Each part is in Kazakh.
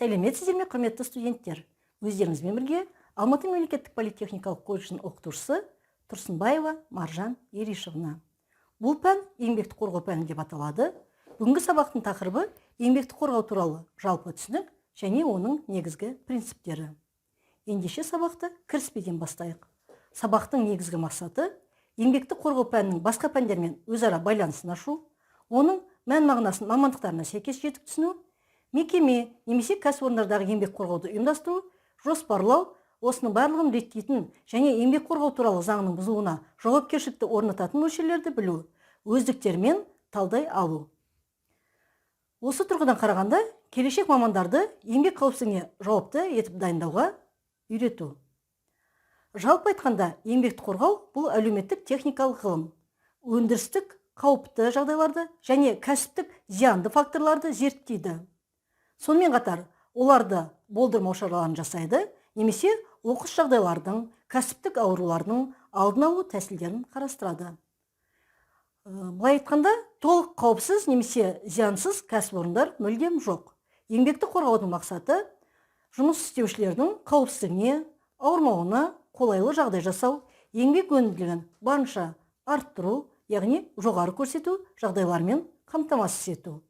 Сәлеметсіздер ме, құрметті студенттер? Өздеріңізбен бірге Алматы мемлекеттік политехникалық колледжінің оқытушысы Тұрсынбаева Маржан Еришевна. Бұл пән еңбекті қорғау пәні деп аталады. Бүгінгі сабақтың тақырыбы еңбекті қорғау туралы жалпы түсінік және оның негізгі принциптері. Ендеше сабақты кіріспеден бастайық. Сабақтың негізгі мақсаты еңбекті қорғау пәнінің басқа пәндермен өзара байланысын ашу, оның мән-мағынасын мамандықтарына сәйкес жетік түсіну, мекеме немесе кәсіпорындардағы еңбек қорғауды ұйымдастыру, жоспарлау, осының барлығын реттейтін және еңбек қорғау туралы заңның бұзуына жауапкершілікті орнататын мөлшерлерді білу, өздіктермен талдай алу. Осы тұрғыдан қарағанда, келешек мамандарды еңбек қауіпсіздігіне жауапты етіп дайындауға үйрету. Жалпы айтқанда, еңбекті қорғау бұл әлеуметтік техникалық ғылым, өндірістік қауіпті жағдайларды және кәсіптік зиянды факторларды зерттейді. Сонымен қатар, оларды болдырмау шараларын жасайды, немесе оқыс жағдайлардың, кәсіптік аурулардың алдын алу тәсілдерін қарастырады. Былай айтқанда, толық қауіпсіз немесе зиянсыз кәсіпорындар мүлдем жоқ. Еңбекті қорғаудың мақсаты жұмыс істеушілердің қауіпсіздігіне, ауырмауына қолайлы жағдай жасау, еңбек өнімділігін барынша арттыру, яғни жоғары көрсету жағдайлармен қамтамасыз ету.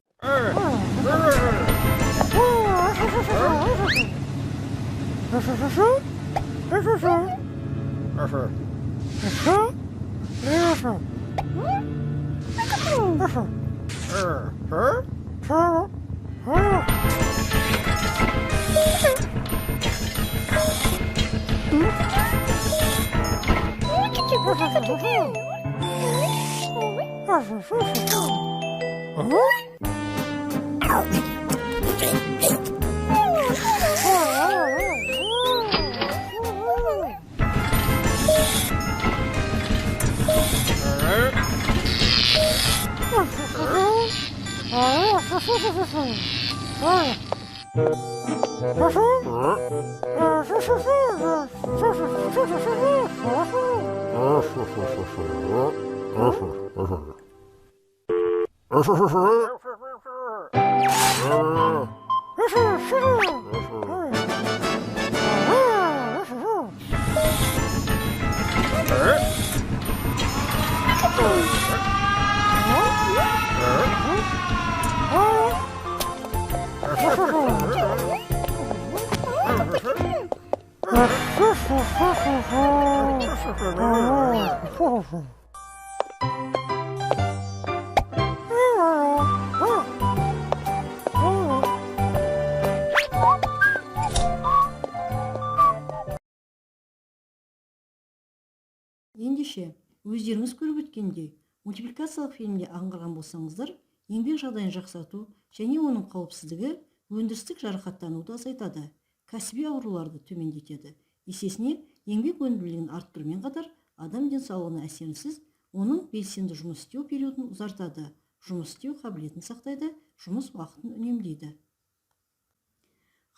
Ендеше, өздеріңіз көріп өткендей, мультипликациялық фильмде аңғарған болсаңыздар, еңбек жағдайын жақсарту және оның қауіпсіздігі өндірістік жарақаттануды азайтады, кәсіби ауруларды төмендетеді. Есесіне, еңбек өнімділігін арттырумен қатар, адам денсаулығына әсерінсіз, оның белсенді жұмыс істеу периодын ұзартады, жұмыс істеу қабілетін сақтайды, жұмыс уақытын үнемдейді.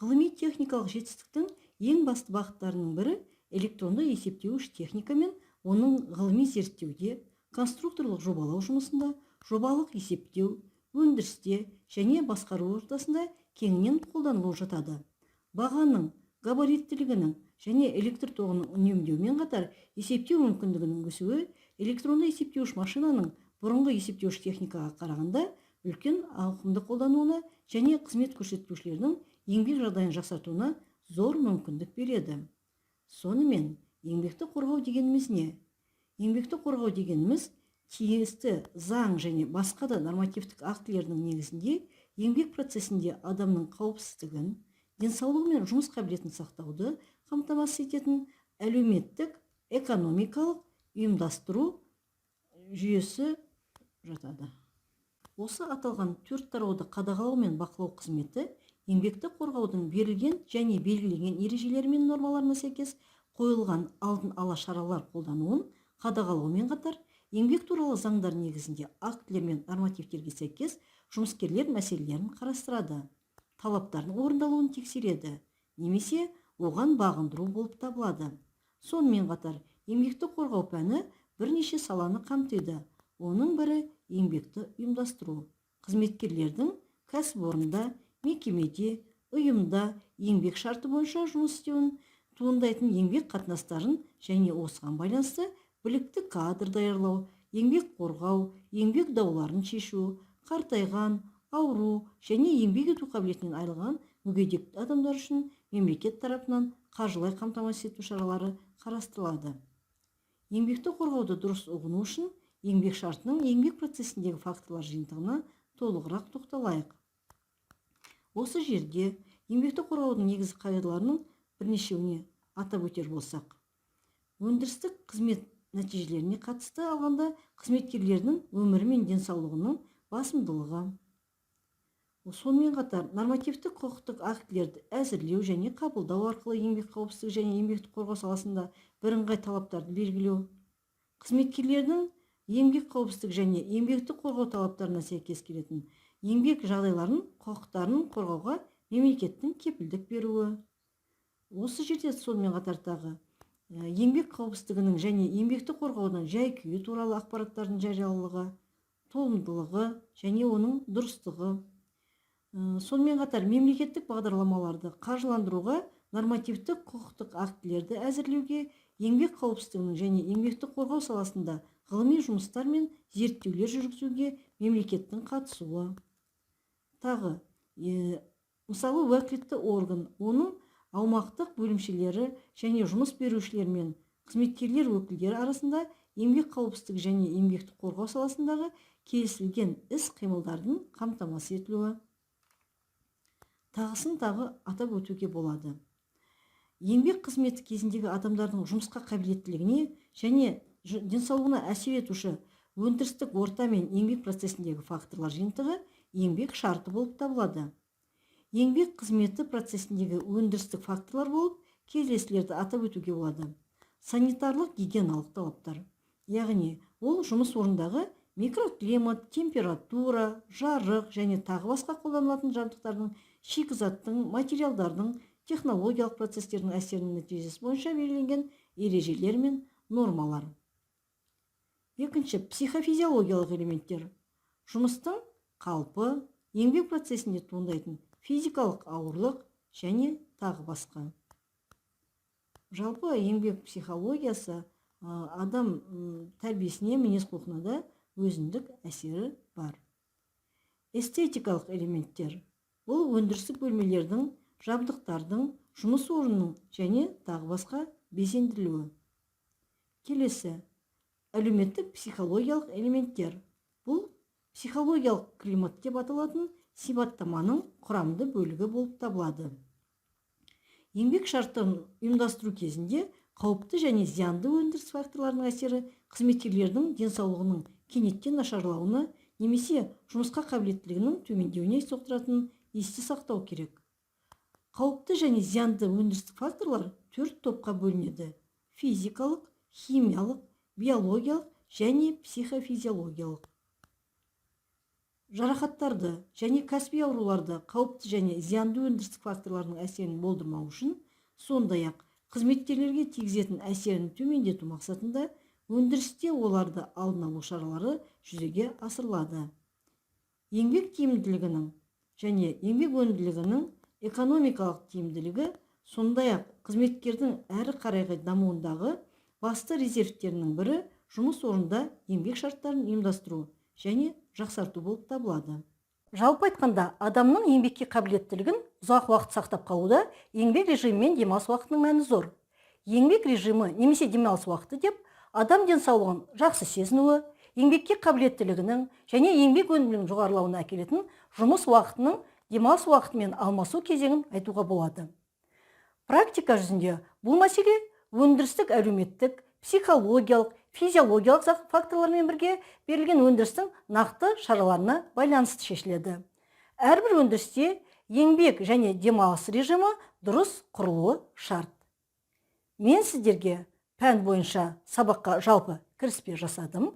Ғылыми техникалық жетістіктің ең басты бағыттарының бірі электронды есептеуіш техника мен оның ғылыми зерттеуде, конструкторлық жобалау жұмысында, жобалық есептеу, өндірісте және басқару ортасында кеңінен қолданылып жатады. Бағаның, габариттілігінің және электр тоғының үнемдеумен қатар есептеу мүмкіндігінің өсуі электронды есептеуіш машинаның бұрынғы есептеуіш техникаға қарағанда үлкен ауқымды қолдануына және қызмет көрсетушілердің еңбек жағдайын жақсартуына зор мүмкіндік береді. Сонымен, еңбекті қорғау дегеніміз не? Еңбекті қорғау дегеніміз тиісті заң және басқа да нормативтік актілердің негізінде еңбек процесінде адамның қауіпсіздігін, денсаулығы мен жұмыс қабілетін сақтауды қамтамасыз ететін әлеуметтік, экономикалық ұйымдастыру жүйесі жатады. Осы аталған төрт тарауды қадағалау мен бақылау қызметі еңбекті қорғаудың берілген және белгіленген ережелері мен нормаларына сәйкес қойылған алдын ала шаралар қолдануын қадағалаумен қатар, еңбек туралы заңдар негізінде актілер мен нормативтерге сәйкес жұмыскерлер мәселелерін қарастырады, талаптардың орындалуын тексереді, немесе оған бағындыру болып табылады. Сонымен қатар, еңбекті қорғау пәні бірнеше саланы қамтиды. Оның бірі еңбекті ұйымдастыру. Қызметкерлердің кәсіпорында, мекемеде, ұйымда еңбек шарты бойынша жұмыс істеуін, туындайтын еңбек қатынастарын және осыған байланысты білікті кадр даярлау, еңбек қорғау, еңбек дауларын шешу, қартайған, ауру және еңбек ету қабілетінен айырылған мүгедек адамдар үшін мемлекет тарапынан қаржылай қамтамасыз ету шаралары қарастырылады. Еңбекті қорғауды дұрыс ұғыну үшін еңбек шартының еңбек процесіндегі факторлар жиынтығына толығырақ тоқталайық. Осы жерде еңбекті қорғаудың негізгі қағидаларының бірнешеуіне атап өтер болсақ, өндірістік қызмет нәтижелеріне қатысты алғанда қызметкерлердің өмірі мен денсаулығының басымдылығы. Сонымен қатар нормативтік құқықтық актілерді әзірлеу және қабылдау арқылы еңбек қауіпсіздігі және еңбекті қорғау саласында бірыңғай талаптарды белгілеу. Қызметкерлердің еңбек қауіпсіздігі және еңбекті қорғау талаптарына сәйкес келетін еңбек жағдайларын, құқықтарын қорғауға мемлекеттің кепілдік беруі. Осы жерде сонымен қатар тағы еңбек қауіпсіздігінің және еңбекті қорғаудың жай-күйі туралы ақпараттардың жариялылығы, толымдылығы және оның дұрыстығы. Сонымен қатар мемлекеттік бағдарламаларды қаржыландыруға, нормативтік құқықтық актілерді әзірлеуге, еңбек қауіпсіздігінің және еңбекті қорғау саласында ғылыми жұмыстар мен зерттеулер жүргізуге мемлекеттің қатысуы. Тағы, мысалы уәкілетті орган, оның аумақтық бөлімшелері және жұмыс берушілер мен қызметкерлер өкілдері арасында еңбек қауіпсіздігі және еңбекті қорғау саласындағы келісілген іс-қимылдардың қамтамасыз етілуі. Тағысын тағы атап өтуге болады. Еңбек қызметі кезіндегі адамдардың жұмысқа қабілеттілігіне және денсаулығына әсер етуші өндірістік орта мен еңбек процесіндегі факторлар жиынтығы еңбек шарты болып табылады. Еңбек қызметі процесіндегі өндірістік факторлар болып келесілерді атап өтуге болады. Санитарлық гигиеналық талаптар, яғни ол жұмыс орындағы микроклимат, температура, жарық және тағы басқа қолданылатын жабдықтардың, шикізаттың, материалдардың, технологиялық процестердің әсерінің нәтижесі бойынша белгіленген ережелер мен нормалар. Екінші, психофизиологиялық элементтер. Жұмыстың қалпы, еңбек процесінде туындайтын физикалық ауырлық және тағы басқа. Жалпы еңбек психологиясы адам тәрбиесіне, мінез-құлқына да өзіндік әсері бар. Эстетикалық элементтер. Бұл өндірістік бөлмелердің, жабдықтардың, жұмыс орнының және тағы басқа безендірілуі. Келесі, әлеуметтік психологиялық элементтер. Бұл психологиялық климат деп аталатын сипаттаманың құрамды бөлігі болып табылады. Еңбек шарттарын ұйымдастыру кезінде қауіпті және зиянды өндіріс факторларының әсері қызметкерлердің денсаулығының кенеттен нашарлауына немесе жұмысқа қабілеттілігінің төмендеуіне соқтыратынын есте сақтау керек. Қауіпті және зиянды өндірістік факторлар 4 топқа бөлінеді: физикалық, химиялық, биологиялық және психофизиологиялық. Жарақаттарды және кәсіби ауруларды қауіпті және зиянды өндірістік факторлардың әсерін болдырмау үшін, сондай-ақ қызметкерлерге тигізетін әсерін төмендету мақсатында өндірісте оларды алдын алу шаралары жүзеге асырылады. Еңбек тиімділігінің және еңбек өнімділігінің экономикалық тиімділігі, сондай-ақ қызметкердің әрі қарайғы дамуындағы басты резервтерінің бірі жұмыс орнында еңбек шарттарын ұйымдастыру және жақсарту болып табылады. Жалпы айтқанда, адамның еңбекке қабілеттілігін ұзақ уақыт сақтап қалуда еңбек режимі мен демалыс уақытының мәні зор. Еңбек режимі немесе демалыс уақыты деп адам денсаулығын жақсы сезінуі, еңбекке қабілеттілігінің және еңбек өнімділігінің жоғарылауына әкелетін жұмыс уақытының демалыс уақытымен алмасу кезеңін айтуға болады. Практика жүзінде бұл мәселе өндірістік, әлеуметтік, психологиялық, физиологиялық факторлармен бірге берілген өндірістің нақты шараларына байланысты шешіледі. Әрбір өндірісте еңбек және демалыс режимі дұрыс құрылуы шарт. Мен сіздерге пән бойынша сабаққа жалпы кіріспе жасадым.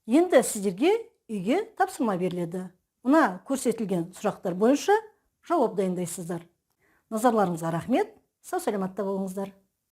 Енді сіздерге үйге тапсырма беріледі. Мына көрсетілген сұрақтар бойынша жауап дайындайсыздар. Назарларыңызға рахмет. Сау саламатта болыңыздар.